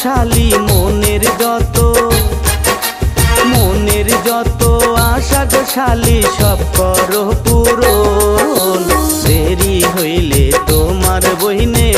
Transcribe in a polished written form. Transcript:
শালি মনের যত আশা গো শালি সব করো পূরণ। দেরি হইলে তোমার বহিনে